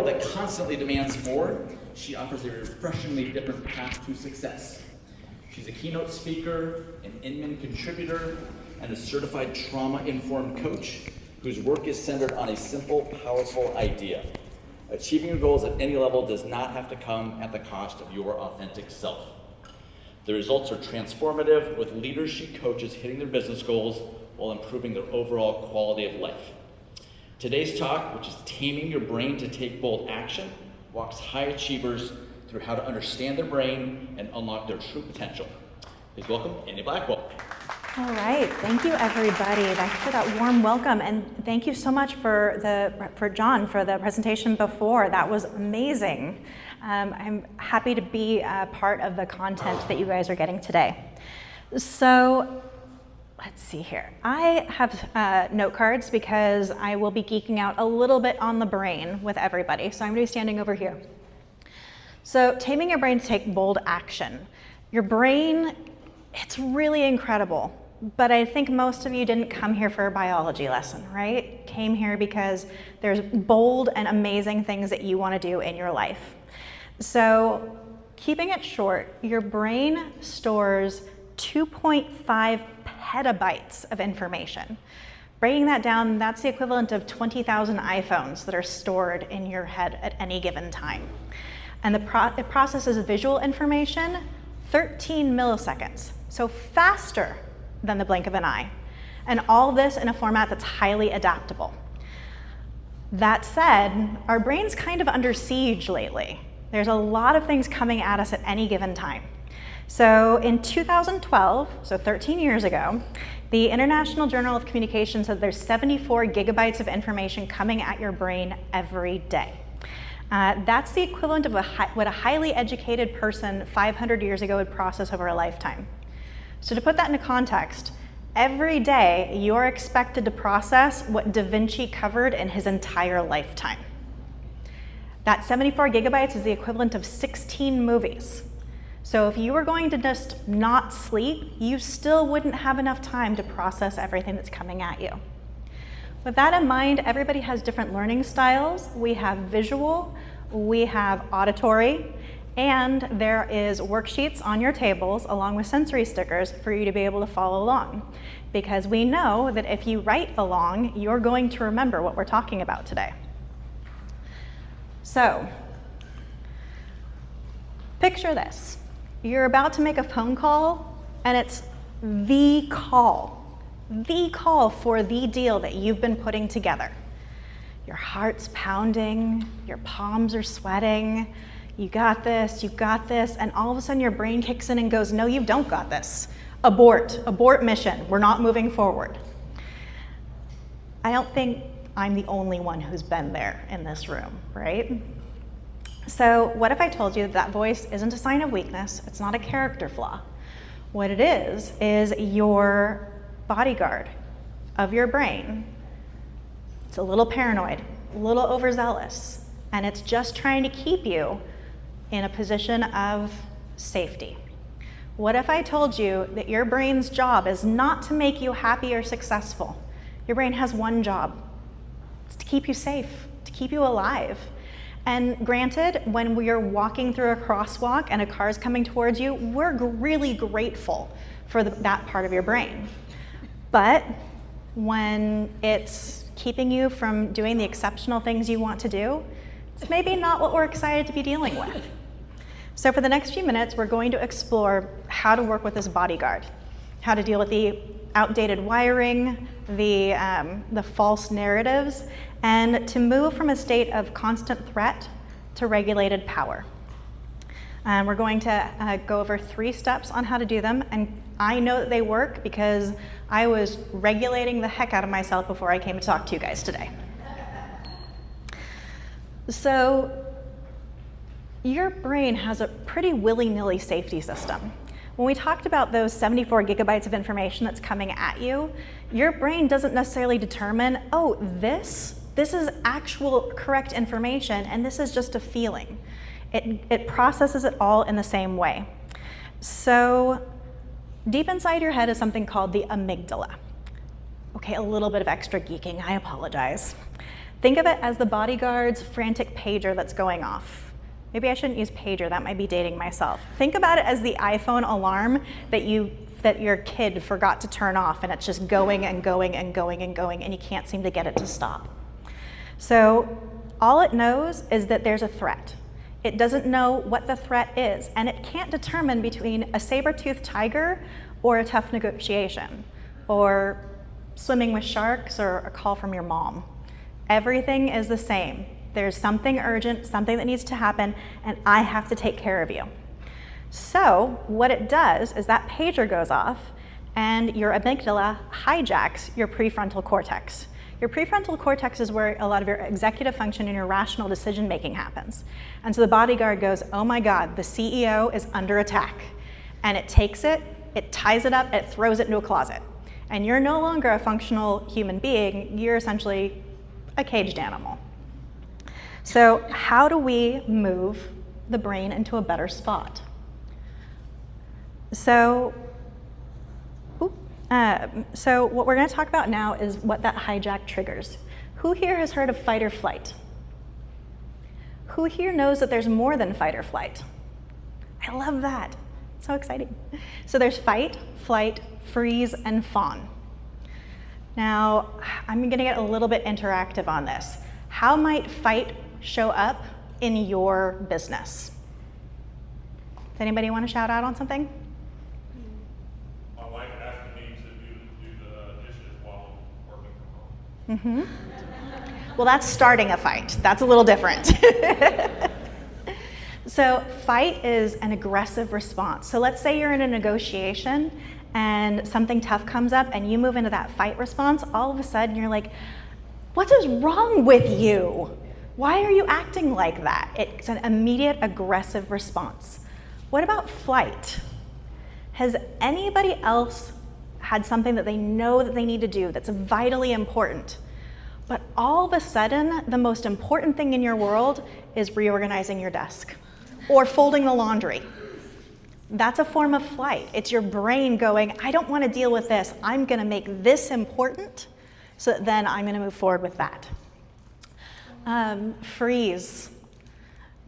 world that constantly demands more, she offers a refreshingly different path to success. She's a keynote speaker, an Inman contributor, and a certified trauma-informed coach whose work is centered on a simple, powerful idea. Achieving your goals at any level does not have to come at the cost of your authentic self. The results are transformative, with leaders she coaches hitting their business goals while improving their overall quality of life. Today's talk, which is Taming Your Brain to Take Bold Action, walks high achievers through how to understand their brain and unlock their true potential. Please welcome Andy Blackwell. All right, thank you everybody. Thank you for that warm welcome, and thank you so much for John for the presentation before. That was amazing. I'm happy to be a part of the content that you guys are getting today. So let's see here. I have note cards because I will be geeking out a little bit on the brain with everybody. So I'm going to be standing over here. So taming your brain to take bold action. Your brain, it's really incredible. But I think most of you didn't come here for a biology lesson, right? Came here because there's bold and amazing things that you want to do in your life. So keeping it short, your brain stores 2.5 petabytes of information. Breaking that down, that's the equivalent of 20,000 iPhones that are stored in your head at any given time. And it processes visual information 13 milliseconds, so faster than the blink of an eye. And all this in a format that's highly adaptable. That said, our brain's kind of under siege lately. There's a lot of things coming at us at any given time. So in 2012, so 13 years ago, the International Journal of Communication said there's 74 gigabytes of information coming at your brain every day. That's the equivalent of what a highly educated person 500 years ago would process over a lifetime. So to put that into context, every day you're expected to process what Da Vinci covered in his entire lifetime. That 74 gigabytes is the equivalent of 16 movies. So if you were going to just not sleep, you still wouldn't have enough time to process everything that's coming at you. With that in mind, everybody has different learning styles. We have visual, we have auditory, and there is worksheets on your tables along with sensory stickers for you to be able to follow along. Because we know that if you write along, you're going to remember what we're talking about today. So, picture this. You're about to make a phone call, and it's the call for the deal that you've been putting together. Your heart's pounding, your palms are sweating, you got this, and all of a sudden your brain kicks in and goes, no, you don't got this. Abort mission, we're not moving forward. I don't think I'm the only one who's been there in this room, right? So what if I told you that voice isn't a sign of weakness, it's not a character flaw. What it is your bodyguard of your brain. It's a little paranoid, a little overzealous, and it's just trying to keep you in a position of safety. What if I told you that your brain's job is not to make you happy or successful? Your brain has one job. It's to keep you safe, to keep you alive. And granted, when we're walking through a crosswalk and a car's coming towards you, we're really grateful for that part of your brain. But when it's keeping you from doing the exceptional things you want to do, it's maybe not what we're excited to be dealing with. So for the next few minutes, we're going to explore how to work with this bodyguard, how to deal with the outdated wiring, the false narratives, and to move from a state of constant threat to regulated power. We're going to go over 3 steps on how to do them, and I know that they work because I was regulating the heck out of myself before I came to talk to you guys today. So your brain has a pretty willy-nilly safety system. When we talked about those 74 gigabytes of information that's coming at you, your brain doesn't necessarily determine, oh, this is actual correct information, and this is just a feeling. It processes it all in the same way. So deep inside your head is something called the amygdala. Okay, a little bit of extra geeking, I apologize. Think of it as the bodyguard's frantic pager that's going off. Maybe I shouldn't use pager, that might be dating myself. Think about it as the iPhone alarm that your kid forgot to turn off, and it's just going and going and going and going, and you can't seem to get it to stop. So all it knows is that there's a threat. It doesn't know what the threat is, and it can't determine between a saber-toothed tiger or a tough negotiation, or swimming with sharks or a call from your mom. Everything is the same. There's something urgent, something that needs to happen, and I have to take care of you. So what it does is that pager goes off, and your amygdala hijacks your prefrontal cortex. Your prefrontal cortex is where a lot of your executive function and your rational decision making happens. And so the bodyguard goes, oh my God, the CEO is under attack. And it takes it, it ties it up, it throws it into a closet. And you're no longer a functional human being, you're essentially a caged animal. So how do we move the brain into a better spot? So what we're going to talk about now is what that hijack triggers. Who here has heard of fight or flight? Who here knows that there's more than fight or flight? I love that. So exciting. So there's fight, flight, freeze, and fawn. Now, I'm going to get a little bit interactive on this. How might fight show up in your business? Does anybody want to shout out on something? My wife asked me to do the dishes while working from home. Well, that's starting a fight. That's a little different. So fight is an aggressive response. So let's say you're in a negotiation and something tough comes up and you move into that fight response. All of a sudden you're like, what is wrong with you? Why are you acting like that? It's an immediate aggressive response. What about flight? Has anybody else had something that they know that they need to do that's vitally important, but all of a sudden the most important thing in your world is reorganizing your desk or folding the laundry? That's a form of flight. It's your brain going, I don't want to deal with this. I'm going to make this important so that then I'm going to move forward with that. Freeze.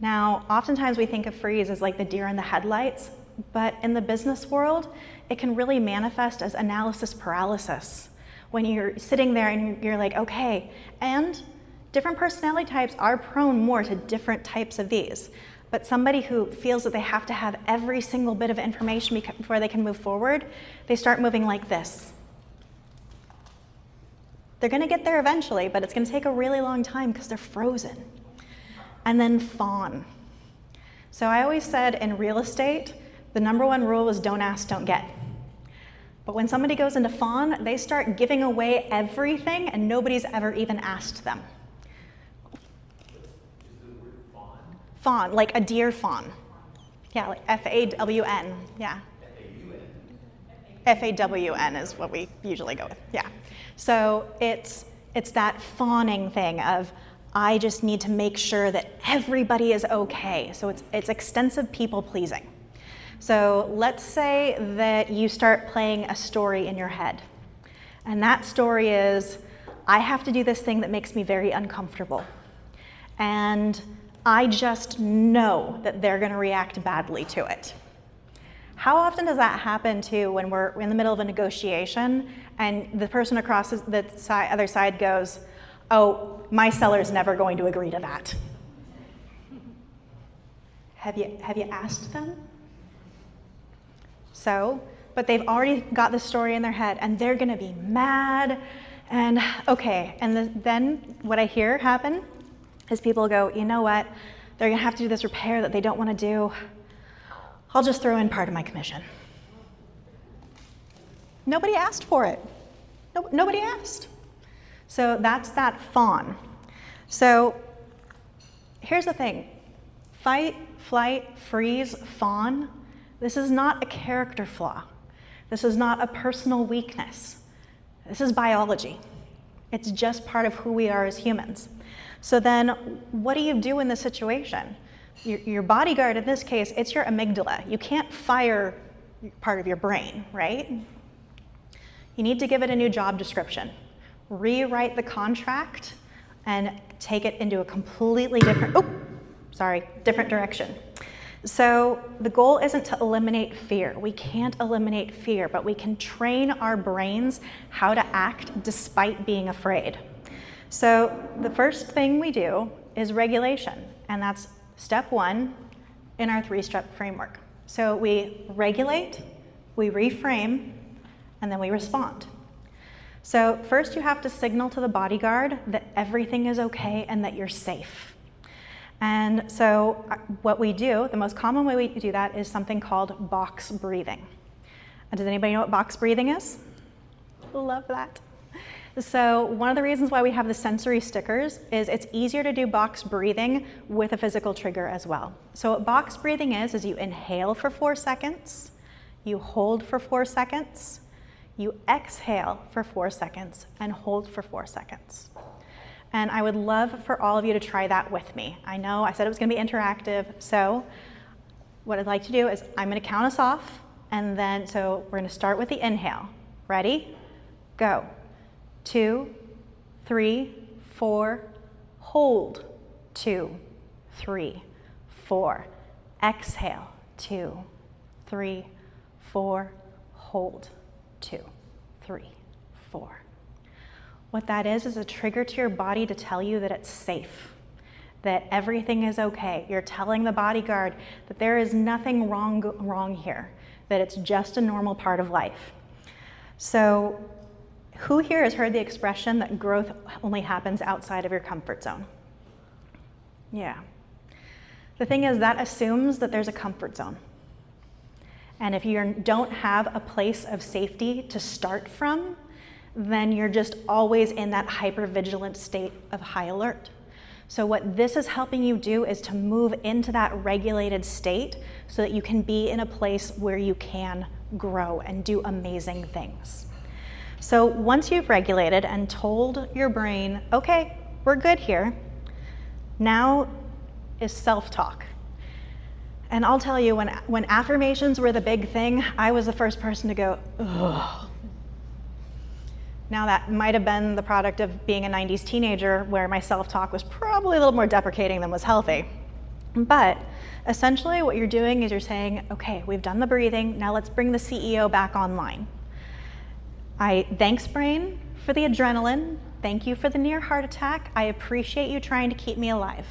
Now, oftentimes we think of freeze as like the deer in the headlights, but in the business world, it can really manifest as analysis paralysis. When you're sitting there and you're like, okay, and different personality types are prone more to different types of these. But somebody who feels that they have to have every single bit of information before they can move forward, they start moving like this. They're going to get there eventually, but it's going to take a really long time because they're frozen. And then fawn. So I always said in real estate, the number one rule is don't ask, don't get. But when somebody goes into fawn, they start giving away everything and nobody's ever even asked them. Fawn, like a deer fawn. Yeah, like F-A-W-N, yeah. F-A-W-N is what we usually go with, yeah. So it's that fawning thing of, I just need to make sure that everybody is okay. So it's extensive people pleasing. So let's say that you start playing a story in your head. And that story is, I have to do this thing that makes me very uncomfortable. And I just know that they're going to react badly to it. How often does that happen too when we're in the middle of a negotiation and the person across the other side goes, oh, my seller's never going to agree to that? Have you asked them? So, but they've already got the story in their head and they're going to be mad and okay. And then what I hear happen is people go, you know what, they're going to have to do this repair that they don't want to do. I'll just throw in part of my commission. Nobody asked for it. Nobody asked. So that's that fawn. So here's the thing. Fight, flight, freeze, fawn. This is not a character flaw. This is not a personal weakness. This is biology. It's just part of who we are as humans. So then what do you do in this situation? Your bodyguard, in this case, it's your amygdala. You can't fire part of your brain, right? You need to give it a new job description. Rewrite the contract and take it into a completely different, different direction. So the goal isn't to eliminate fear. We can't eliminate fear, but we can train our brains how to act despite being afraid. So the first thing we do is regulation, and that's step 1 in our 3-step framework. So we regulate, we reframe, and then we respond. So first you have to signal to the bodyguard that everything is okay and that you're safe. And so what we do, the most common way we do that is something called box breathing. And does anybody know what box breathing is? Love that. So one of the reasons why we have the sensory stickers is it's easier to do box breathing with a physical trigger as well. So what box breathing is you inhale for 4 seconds, you hold for 4 seconds, you exhale for 4 seconds, and hold for 4 seconds. And I would love for all of you to try that with me. I know I said it was going to be interactive, so what I'd like to do is I'm going to count us off, and then so we're going to start with the inhale. Ready? Go. 2, 3, 4, hold. 2, 3, 4. Exhale. 2, 3, 4, hold. 2, 3, 4. What that is a trigger to your body to tell you that it's safe, that everything is okay. You're telling the bodyguard that there is nothing wrong here, that it's just a normal part of life. So who here has heard the expression that growth only happens outside of your comfort zone? Yeah. The thing is, that assumes that there's a comfort zone. And if you don't have a place of safety to start from, then you're just always in that hypervigilant state of high alert. So what this is helping you do is to move into that regulated state so that you can be in a place where you can grow and do amazing things. So once you've regulated and told your brain, okay, we're good here, now is self-talk. And I'll tell you, when affirmations were the big thing, I was the first person to go, ugh. Now that might have been the product of being a 90s teenager where my self-talk was probably a little more deprecating than was healthy. But essentially what you're doing is you're saying, okay, we've done the breathing, now let's bring the CEO back online. Thanks, brain, for the adrenaline. Thank you for the near heart attack. I appreciate you trying to keep me alive.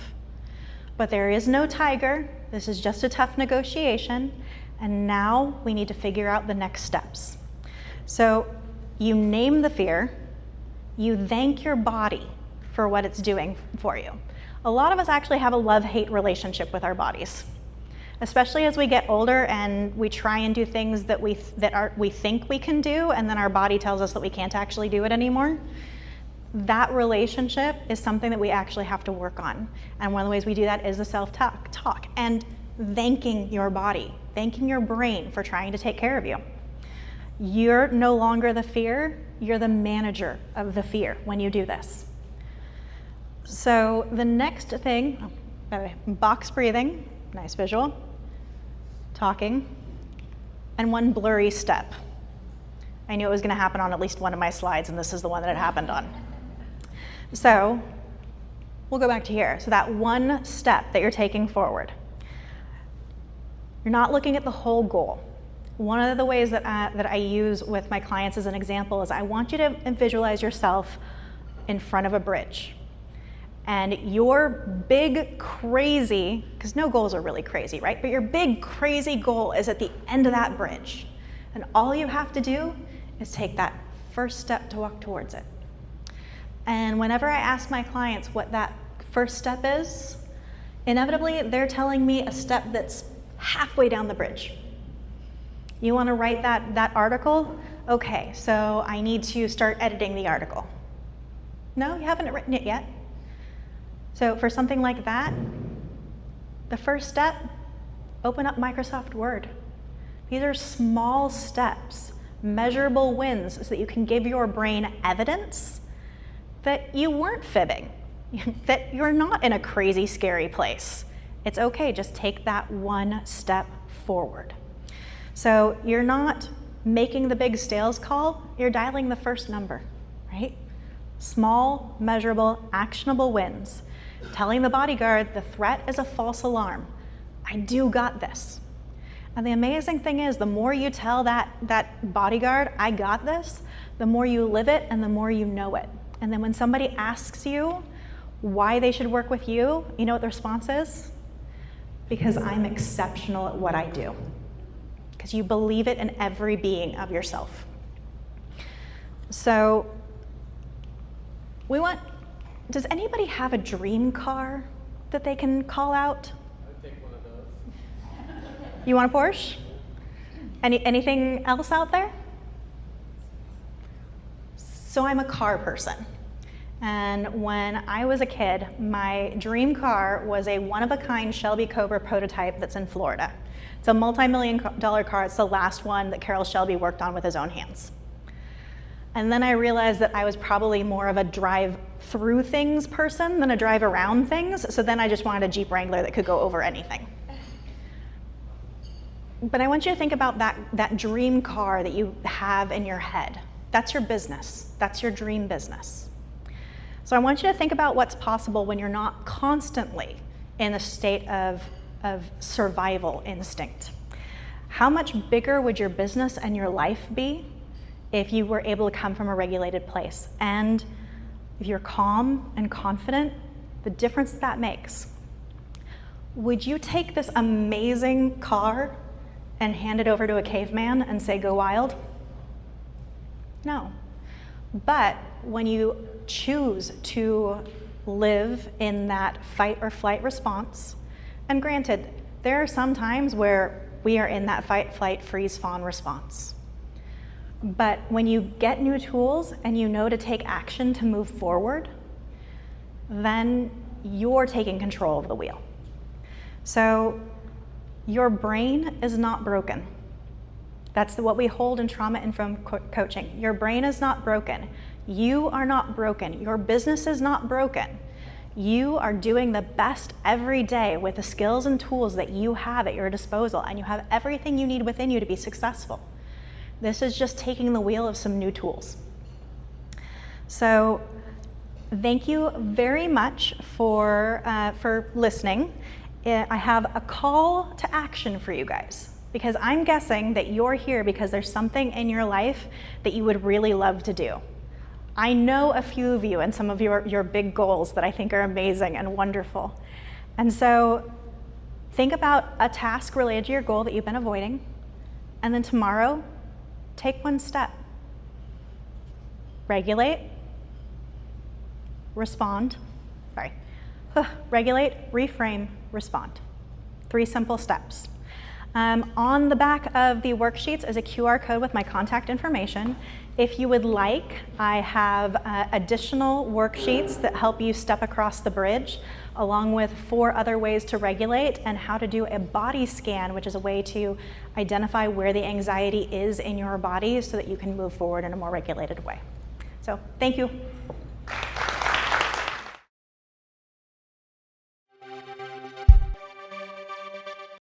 But there is no tiger. This is just a tough negotiation. And now we need to figure out the next steps. So you name the fear, you thank your body for what it's doing for you. A lot of us actually have a love-hate relationship with our bodies, especially as we get older and we try and do things that we think we can do, and then our body tells us that we can't actually do it anymore. That relationship is something that we actually have to work on. And one of the ways we do that is the self-talk and thanking your body, thanking your brain for trying to take care of you. You're no longer the fear, you're the manager of the fear when you do this. So the next thing, box breathing, nice visual, talking, and one blurry step. I knew it was going to happen on at least one of my slides, and this is the one that it happened on. So we'll go back to here. So that one step that you're taking forward, you're not looking at the whole goal. One of the ways that I use with my clients as an example is I want you to visualize yourself in front of a bridge. And your big crazy, because no goals are really crazy, right? But your big crazy goal is at the end of that bridge. And all you have to do is take that first step to walk towards it. And whenever I ask my clients what that first step is, inevitably they're telling me a step that's halfway down the bridge. You want to write that article? Okay, so I need to start editing the article. No, you haven't written it yet. So for something like that, the first step, open up Microsoft Word. These are small steps, measurable wins, so that you can give your brain evidence that you weren't fibbing, that you're not in a crazy, scary place. It's okay, just take that one step forward. So you're not making the big sales call, you're dialing the first number, right? Small, measurable, actionable wins. Telling the bodyguard the threat is a false alarm. I do got this. And the amazing thing is, the more you tell that bodyguard, I got this, the more you live it and the more you know it. And then when somebody asks you why they should work with you, you know what the response is? Because I'm exceptional at what I do. Because you believe it in every being of yourself. So does anybody have a dream car that they can call out? I'd take one of those. You want a Porsche? Anything else out there? So I'm a car person. And when I was a kid, my dream car was a one-of-a-kind Shelby Cobra prototype that's in Florida. It's a multi-million-dollar car. It's the last one that Carroll Shelby worked on with his own hands. And then I realized that I was probably more of a drive-through things person than a drive-around things. So then I just wanted a Jeep Wrangler that could go over anything. But I want you to think about that dream car that you have in your head. That's your business. That's your dream business. So I want you to think about what's possible when you're not constantly in a state of survival instinct. How much bigger would your business and your life be if you were able to come from a regulated place? And if you're calm and confident, the difference that makes. Would you take this amazing car and hand it over to a caveman and say, go wild? No. But when you choose to live in that fight or flight response, and granted, there are some times where we are in that fight, flight, freeze, fawn response. But when you get new tools and you know to take action to move forward, then you're taking control of the wheel. So your brain is not broken. That's what we hold in trauma-informed coaching. Your brain is not broken. You are not broken. Your business is not broken. You are doing the best every day with the skills and tools that you have at your disposal, and you have everything you need within you to be successful. This is just taking the wheel of some new tools. So thank you very much for listening. I have a call to action for you guys, because I'm guessing that you're here because there's something in your life that you would really love to do. I know a few of you and some of your big goals that I think are amazing and wonderful. And so think about a task related to your goal that you've been avoiding, and then tomorrow, take one step. Regulate, respond, regulate, reframe, respond. 3 simple steps. On the back of the worksheets is a QR code with my contact information. If you would like, I have additional worksheets that help you step across the bridge, along with 4 other ways to regulate and how to do a body scan, which is a way to identify where the anxiety is in your body so that you can move forward in a more regulated way. So thank you.